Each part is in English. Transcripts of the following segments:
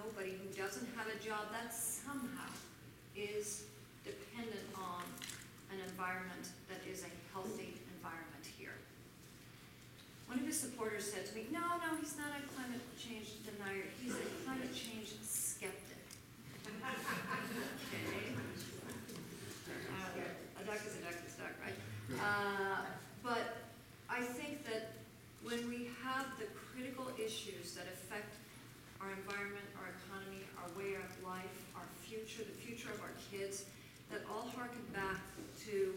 nobody who doesn't have a job that somehow is dependent on an environment that is a healthy environment here. One of his supporters said to me, no, he's not a climate change denier, he's a climate change skeptic. Okay. A duck is a duck is a duck, right? But I think that when we have the critical issues that affect our environment, our economy, our way of life, our future, the future of our kids, that all harken back to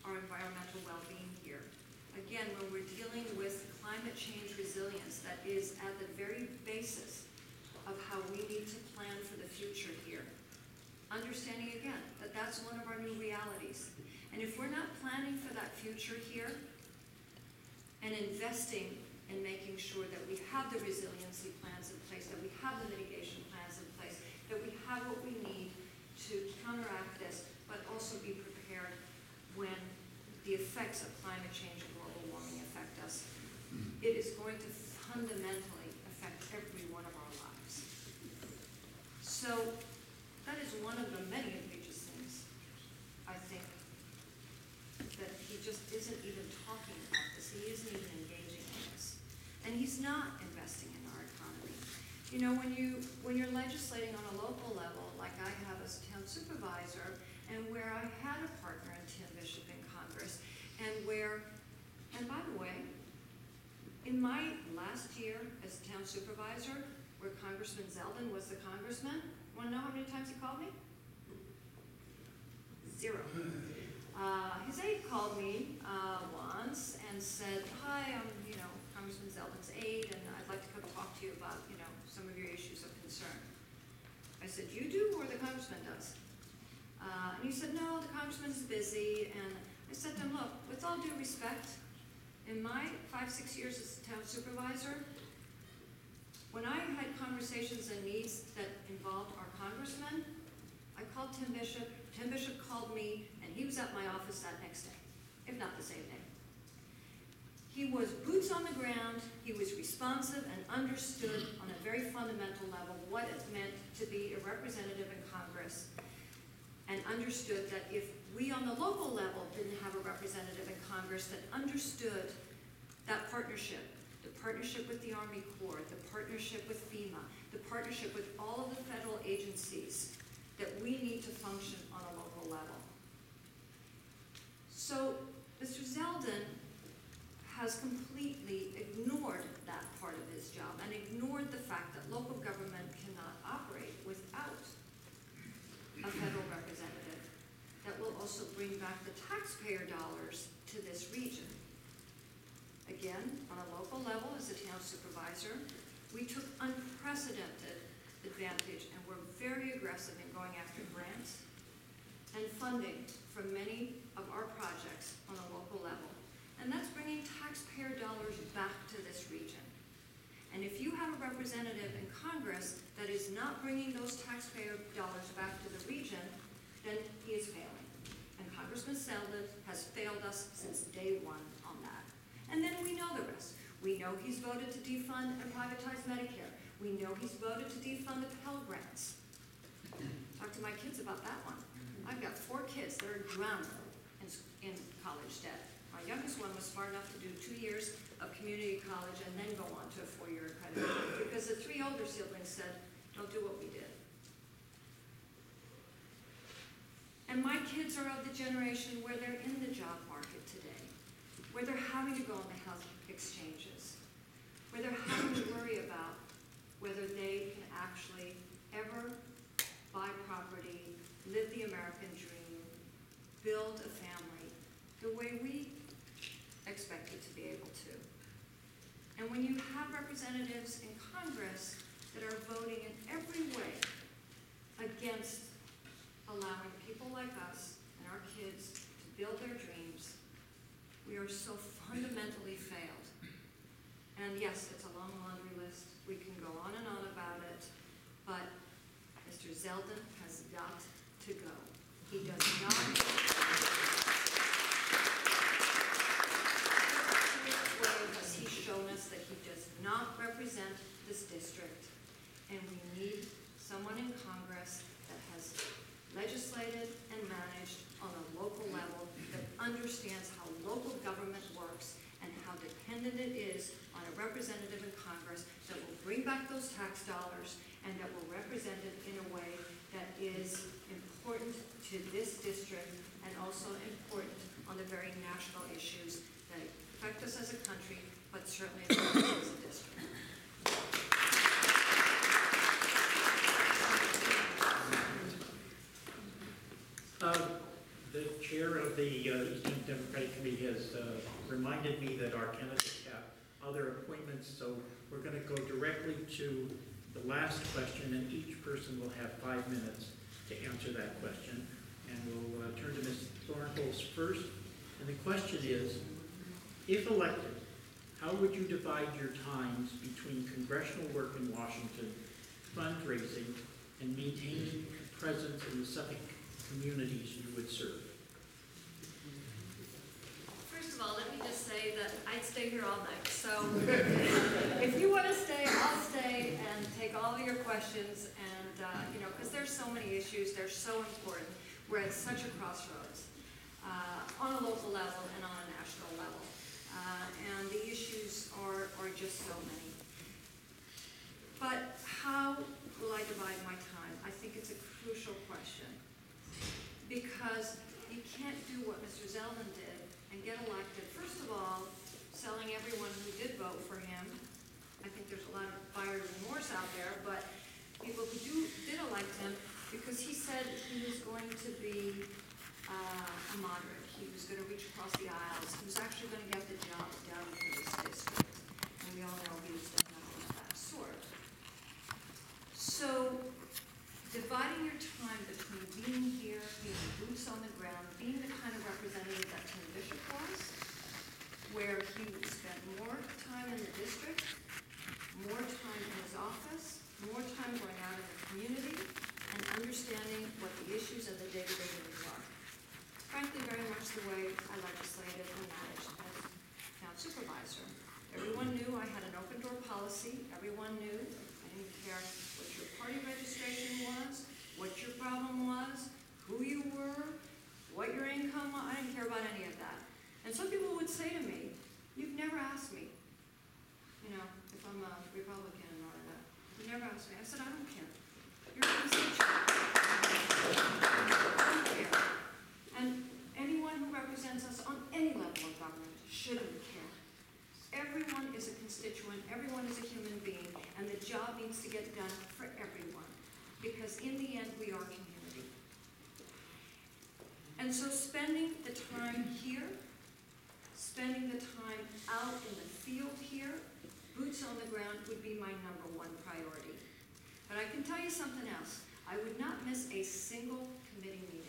our environmental well-being here. Again, when we're dealing with climate change resilience, that is at the very basis of how we need to plan for the future here. Understanding again that that's one of our new realities. And if we're not planning for that future here and investing in making sure that we have the resiliency plans in place, that we have the mitigation plans in place, that we have what we need to counteract this, but also be prepared when the effects of climate change and global warming affect us, it is going to fundamentally affect every one of our lives. So that is one of the many egregious things, I think, that he just isn't even talking about this. He isn't even engaging in this. And he's not investing in our economy. You know, when you're legislating on a local level, like I have as town supervisor, and where I had a partner in Tim Bishop in Congress, and by the way, in my last year as town supervisor, where Congressman Zeldin was the congressman, want to know how many times he called me? 0. His aide called me once and said, hi, I'm Congressman Zeldin's aide, and I'd like to come talk to you about some of your issues of concern. I said, you do, or the congressman does? And he said, no, the congressman's busy. And I said to him, look, with all due respect, in my 5-6 years as town supervisor, when I had conversations and needs that involved our congressman, I called Tim Bishop. Tim Bishop called me, and he was at my office that next day, if not the same day. He was boots on the ground. He was responsive and understood on a very fundamental level what it meant to be a representative in Congress, and understood that if we on the local level didn't have a representative in Congress that understood that partnership, the partnership with the Army Corps, the partnership with FEMA, the partnership with all of the federal agencies, that we need to function on a local level. So Mr. Zeldin has completely ignored that part of his job and ignored the fact that local government cannot operate without a federal representative that will also bring back the taxpayer dollars to this region. Again, on a local level as a town supervisor, we took unprecedented advantage and were very aggressive in going after grants and funding for many of our projects on a local level. And that's bringing taxpayer dollars back to this region. And if you have a representative in Congress that is not bringing those taxpayer dollars back to the region, then he is failing. And Congressman Zeldin has failed us since day one on that. And then we know the rest. We know he's voted to defund and privatize Medicare. We know he's voted to defund the Pell Grants. Talk to my kids about that one. I've got 4 kids that are drowning in college debt. My youngest one was smart enough to do 2 years of community college and then go on to a 4-year accreditation because the 3 older siblings said, don't do what we did. And my kids are of the generation where they're in the job market today, where they're having to go on the health exchanges, where they're having to worry about whether they can actually ever buy property, live the American dream, build a family the way we expected to be able to. And when you have representatives in Congress that are voting in every way against allowing people like us and our kids to build their dreams, we are so fundamentally failed. And yes, it's a long laundry list. We can go on and on about it, but Mr. Zeldin has got to go. He does not. Has he shown us that he does not represent this district, and we need understands how local government works and how dependent it is on a representative in Congress that will bring back those tax dollars and that will represent it in a way that is important to this district and also important on the very national issues that affect us as a country, but certainly affect us as a district. The chair of the Eastern Democratic Committee has reminded me that our candidates have other appointments, so we're going to go directly to the last question, and each person will have 5 minutes to answer that question. And we'll turn to Ms. Thornholz first. And the question is, if elected, how would you divide your times between congressional work in Washington, fundraising, and maintaining a presence in the Suffolk communities you would serve? First of all, let me just say that I'd stay here all night. So if you want to stay, I'll stay and take all of your questions. And, you know, because there's so many issues, they're so important. We're at such a crossroads on a local level and on a national level. And the issues are just so many. But how will I divide my time? I think it's a crucial question. Because you can't do what Mr. Zeldin did and get elected. First of all, selling everyone who did vote for him. I think there's a lot of buyer's remorse out there, but people who did elect him, because he said he was going to be a moderate. He was going to reach across the aisles. He was actually going to get the job done for this district. And we all know he was definitely of that sort. So, dividing your time between being here, being boots on the ground, being the kind of representative that Tim Bishop was, where he would spend more time in the district, more time in his office, more time going out in the community, and understanding what the issues and the day-to-day needs are. Frankly, very much the way I legislated and managed as town supervisor. Everyone knew I had an open door policy. Everyone knew I didn't care what your party registration was, what your problem was, who you were, what your income was. I didn't care about any of that. And some people would say to me, "You've never asked me, you know, if I'm a Republican or not. You never asked me." I said, "I don't care. You're a constituent. I don't care." And anyone who represents us on any level of government shouldn't care. Everyone is a constituent, everyone is a human being, and the job needs to get done for everyone. Because in the end, we are community. And so spending the time here, spending the time out in the field here, boots on the ground would be my #1 priority. But I can tell you something else. I would not miss a single committee meeting.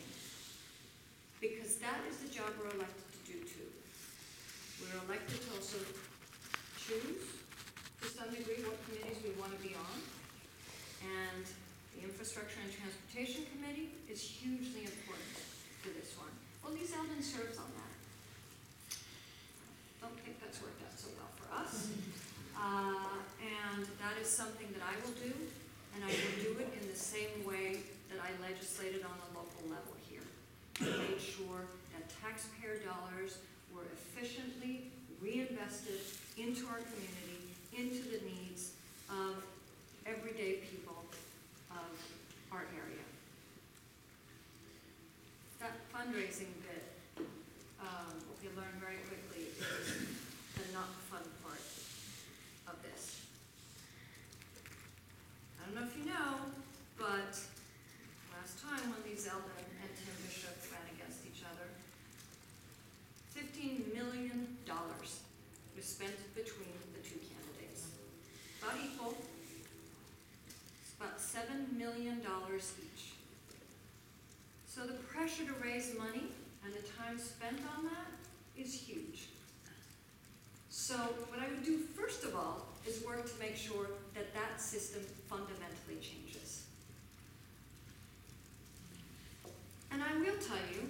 Because that is the job we're elected to do too. We're elected to also choose, to some degree, what committees we want to be on. And the Infrastructure and Transportation Committee is hugely important to this one. Well, Lee Zeldin serves on that. Don't think that's worked out so well for us. And that is something that I will do, and I will do it in the same way that I legislated on the local level here. I made sure that taxpayer dollars were efficiently reinvested into our community, into the needs of everyday people of our area. That fundraising bit, you learn very quickly, is the not fun part of this. I don't know if you know, but last time when Lee Zeldin and Tim Bishop ran against each other, $15 million was spent between the two candidates. About equal. It's about $7 million each. So the pressure to raise money and the time spent on that is huge. So what I would do first of all is work to make sure that that system fundamentally changes. And I will tell you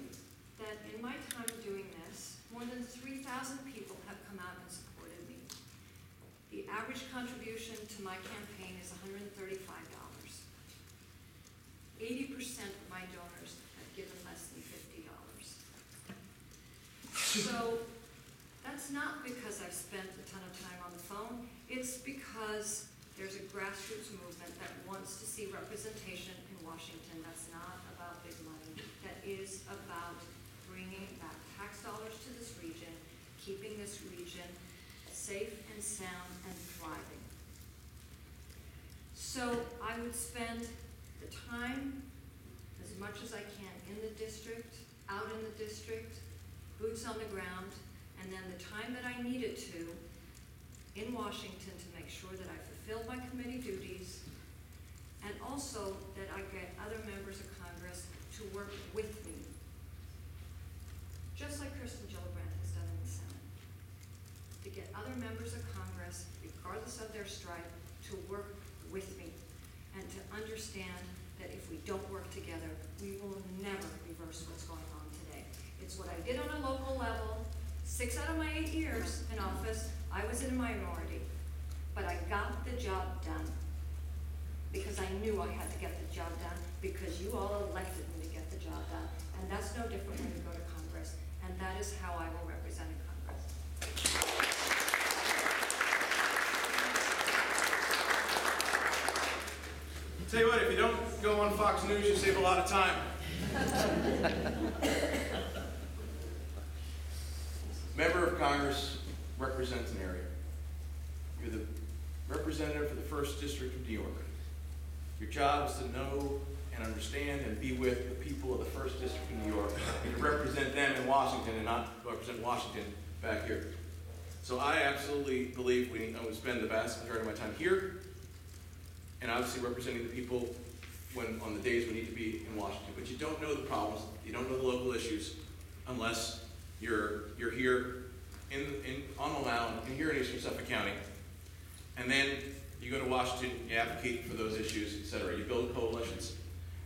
that in my time doing this, more than 3,000 people have come out and supported me. The average contribution to my campaign is $135. 80% of my donors have given less than $50. So that's not because I've spent a ton of time on the phone. It's because there's a grassroots movement that wants to see representation in Washington. That's not about big money. That is about bringing back tax dollars to this region, keeping this region safe and sound and thriving. So I would spend the time as much as I can in the district, out in the district, boots on the ground, and then the time that I needed to in Washington to make sure that I fulfilled my committee duties, and also that I get other members of Congress to work with me, just like Kirsten Gillibrand has done in the Senate, to get other members of Congress, regardless of their stripe, to work with me, and to understand that if we don't work together, we will never reverse what's going on today. It's what I did on a local level. 6 out of my 8 years in office, I was in a minority, but I got the job done because I knew I had to get the job done because you all elected me to get the job done. And that's no different when you go to Congress, and that is how I will represent in Congress. Tell you what, if you don't go on Fox News, you save a lot of time. Member of Congress represents an area. You're the representative for the 1st District of New York. Your job is to know and understand and be with the people of the 1st District of New York and to represent them in Washington and not represent Washington back here. So I absolutely believe I would spend the vast majority of my time here and obviously representing the people on the days we need to be in Washington. But you don't know the problems, you don't know the local issues unless you're here on Long Island and here in Eastern Suffolk County. And then you go to Washington, you advocate for those issues, etc. You build coalitions.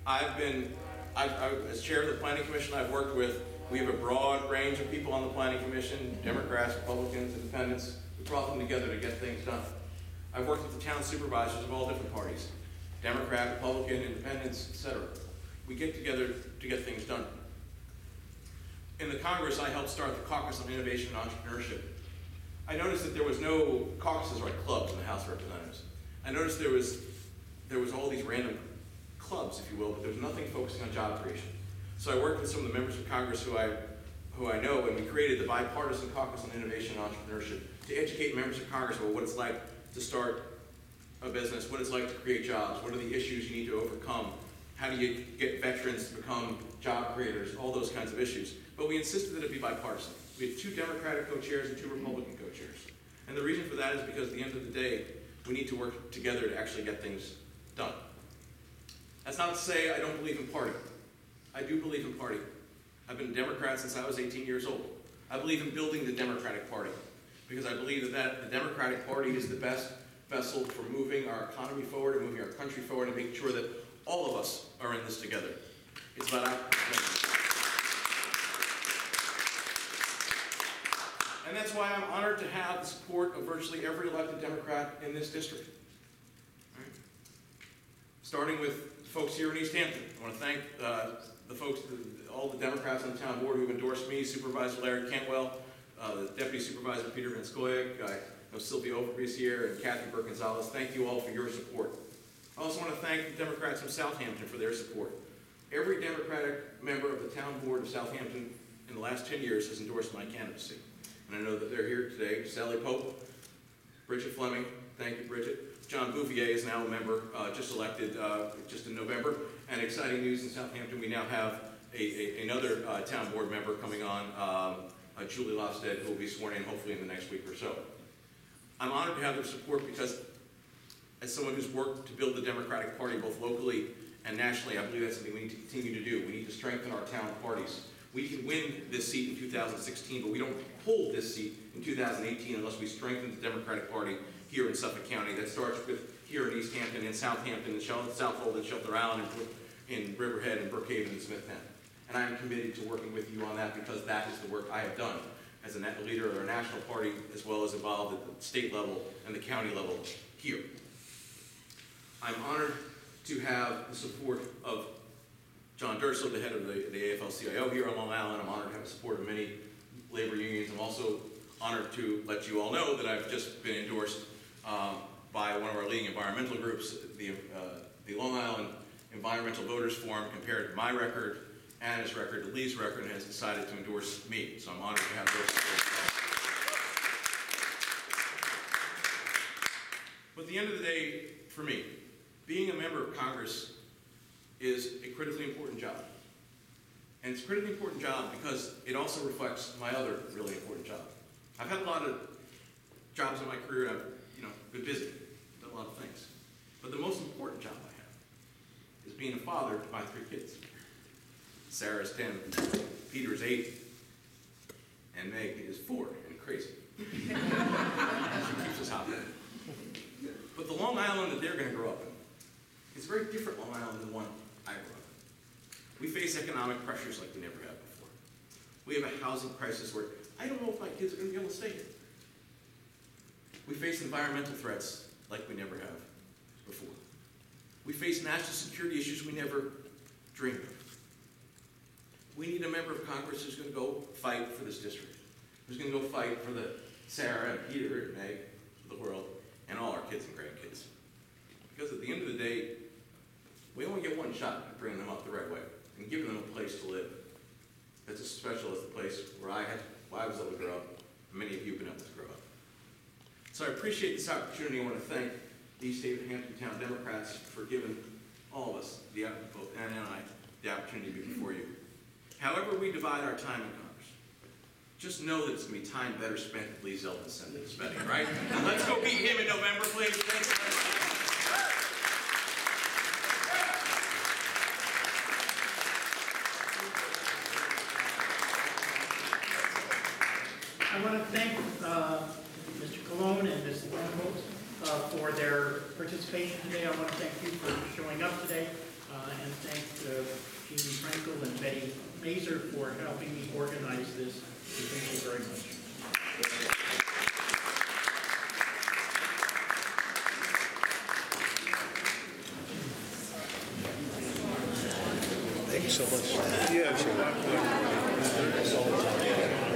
As chair of the Planning Commission, I've worked with, we have a broad range of people on the Planning Commission, Democrats, Republicans, Independents. We brought them together to get things done. I've worked with the town supervisors of all different parties, Democrat, Republican, Independents, etc. We get together to get things done. In the Congress, I helped start the Caucus on Innovation and Entrepreneurship. I noticed that there was no caucuses or clubs in the House of Representatives. I noticed there was all these random clubs, if you will, but there was nothing focusing on job creation. So I worked with some of the members of Congress who I know, and we created the Bipartisan Caucus on Innovation and Entrepreneurship to educate members of Congress about what it's like to start a business, what it's like to create jobs, what are the issues you need to overcome, how do you get veterans to become job creators, all those kinds of issues. But we insisted that it be bipartisan. We had 2 Democratic co-chairs and 2 Republican co-chairs. And the reason for that is because at the end of the day, we need to work together to actually get things done. That's not to say I don't believe in party. I do believe in party. I've been a Democrat since I was 18 years old. I believe in building the Democratic Party because I believe that the Democratic Party is the best vessel for moving our economy forward and moving our country forward and making sure that all of us are in this together. It's about our And that's why I'm honored to have the support of virtually every elected Democrat in this district. All right. Starting with folks here in East Hampton. I want to thank the folks, all the Democrats on the town board who've endorsed me, Supervisor Larry Cantwell, the Deputy Supervisor Peter Van Scoyoc, I know Sylvia Overby's here, and Kathy Burke-Gonzalez. Thank you all for your support. I also want to thank the Democrats from Southampton for their support. Every Democratic member of the town board of Southampton in the last 10 years has endorsed my candidacy. And I know that they're here today. Sally Pope, Bridget Fleming, thank you, Bridget. John Bouvier is now a member, just elected just in November. And exciting news in Southampton, we now have another town board member coming on, Julie Lofstead, who will be sworn in hopefully in the next week or so. I'm honored to have their support because as someone who's worked to build the Democratic Party both locally and nationally, I believe that's something we need to continue to do. We need to strengthen our town parties. We can win this seat in 2016, but we don't hold this seat in 2018 unless we strengthen the Democratic Party here in Suffolk County. That starts with here in East Hampton, in Southampton, in Southold, and Shelter Island, in Riverhead, and Brookhaven, and Smith Penn. And I am committed to working with you on that because that is the work I have done as a leader of our national party, as well as involved at the state level and the county level here. I'm honored to have the support of John Durso, the head of the AFL-CIO here on Long Island. I'm honored to have the support of many labor unions. I'm also honored to let you all know that I've just been endorsed by one of our leading environmental groups, the Long Island Environmental Voters Forum, compared my record, Anna's record, to Lee's record, and has decided to endorse me. So I'm honored to have those support. But at the end of the day, for me, being a member of Congress is a critically important job. And it's a critically important job because it also reflects my other really important job. I've had a lot of jobs in my career, and I've been busy, done a lot of things. But the most important job I have is being a father to my 3 kids. Sarah's 10, Peter is 8, and Meg is 4 and crazy. She keeps us hopping. But the Long Island that they're going to grow up in is a very different Long Island than the one I grew up in. We face economic pressures like we never have before. We have a housing crisis where I don't know if my kids are going to be able to stay here. We face environmental threats like we never have before. We face national security issues we never dreamed of. We need a member of Congress who's going to go fight for this district, who's going to go fight for the Sarah and Peter and Meg of the world, and all our kids and grandkids. Because at the end of the day, we only get one shot at bringing them up the right way and giving them a place to live that's as special as the place where I was able to grow up, and many of you have been able to grow up. So I appreciate this opportunity. I want to thank the East Hampton Town Democrats for giving all of us, both Anna and I, the opportunity to be before you. However we divide our time in Congress, just know that it's going to be time better spent at Lee Zeldin's spending, right? And let's go beat him in November, please. Thanks very much. I want to thank Mr. Colon and Ms. Lambert for their participation today. I want to thank you for showing up today, and thank Jeannie Frankel and Betty Mazer for helping me organize this. Thank you very much. Thank you so much. Yeah, sure.